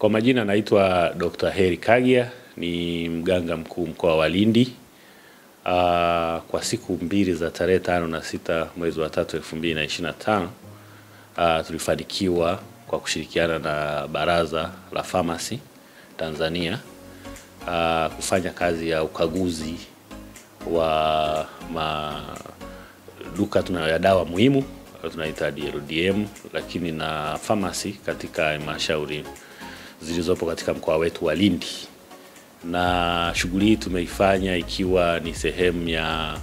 Kwa majina naitwa Dr. Heri Kagia, ni mganga mkuu mkoa wa Lindi. Kwa siku mbili za tarehe 5 na 6 mwezi wa 3 2025, tulifanikiwa kwa kushirikiana na Baraza la Pharmacy Tanzania kufanya kazi ya ukaguzi wa maduka ya dawa muhimu tunaita DLDM, lakini na pharmacy katika halmashauri zilizopo katika mkoa wetu wa Lindi. Na shughuli hii tumeifanya ikiwa ni sehemu ya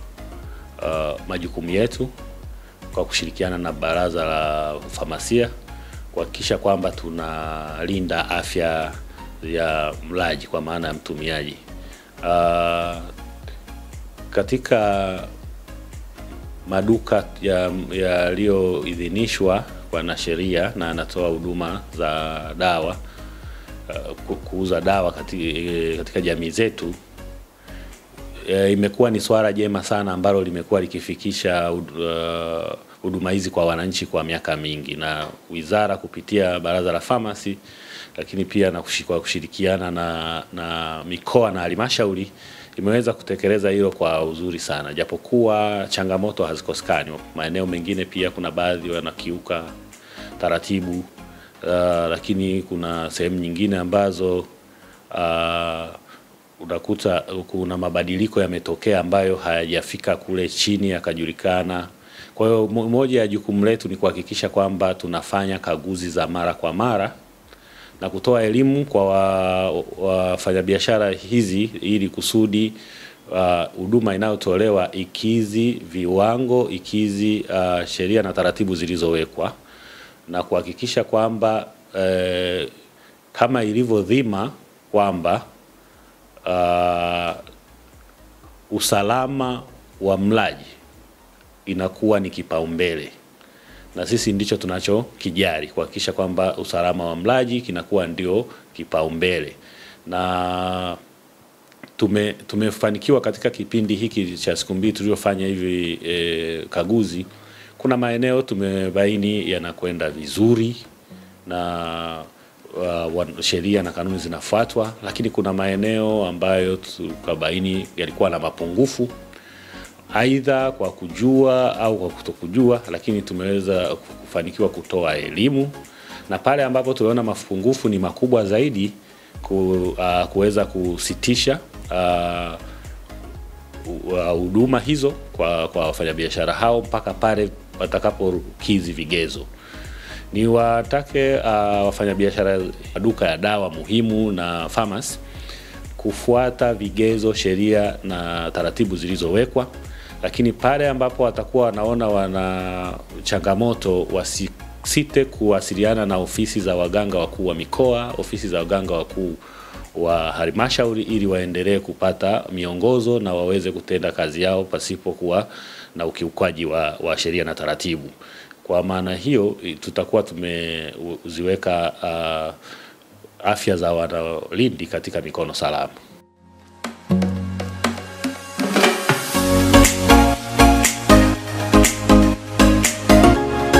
majukumu yetu kwa kushirikiana na Baraza la Famasia kuhakikisha kwamba tunalinda afya ya mlaji kwa maana ya mtumiaji. Katika maduka yaliyoidhinishwa kwa sheria na anatoa huduma za dawa, kuuza dawa katika jamii zetu, imekuwa ni swala jema sana ambalo limekuwa likifikisha huduma hizi kwa wananchi kwa miaka mingi, na wizara kupitia Baraza la Pharmacy, lakini pia na kushirikiana na mikoa na halmashauri imeweza kutekeleza hilo kwa uzuri sana, japokuwa changamoto hazikosekani. Maeneo mengine pia kuna baadhi wanakiuka taratibu, lakini kuna sehemu nyingine ambazo unakuta kuna mabadiliko yametokea ambayo hayajafika kule chini yakajulikana. Kwa hiyo moja ya jukumu letu ni kuhakikisha kwamba tunafanya kaguzi za mara kwa mara na kutoa elimu kwa wafanyabiashara hizi ili kusudi huduma inayotolewa ikizi viwango, ikizi sheria na taratibu zilizowekwa, na kuhakikisha kwamba kama ilivyo dhima kwamba usalama wa mlaji inakuwa ni kipaumbele, na sisi ndicho tunachokijali, kuhakikisha kwamba usalama wa mlaji kinakuwa ndio kipaumbele. Na tumefanikiwa katika kipindi hiki cha siku mbili tuliofanya hivi kaguzi. Kuna maeneo tumebaini yanakwenda vizuri na sheria na kanuni zinafuatwa, lakini kuna maeneo ambayo tukabaini yalikuwa na mapungufu, aidha kwa kujua au kwa kutokujua, lakini tumeweza kufanikiwa kutoa elimu, na pale ambapo tuliona mapungufu ni makubwa zaidi kuweza kusitisha huduma hizo kwa wafanyabiashara hao mpaka pale watakapokizi vigezo. Ni watake wafanyabiashara maduka ya dawa muhimu na pharmacy kufuata vigezo, sheria na taratibu zilizowekwa, lakini pale ambapo watakuwa wanaona wana changamoto wasisite kuwasiliana na ofisi za waganga wakuu wa mikoa, ofisi za waganga wakuu wa halmashauri, ili waendelee kupata miongozo na waweze kutenda kazi yao pasipo kuwa na ukiukwaji wa sheria na taratibu. Kwa maana hiyo tutakuwa tumeziweka afya za Wanalindi katika mikono salama.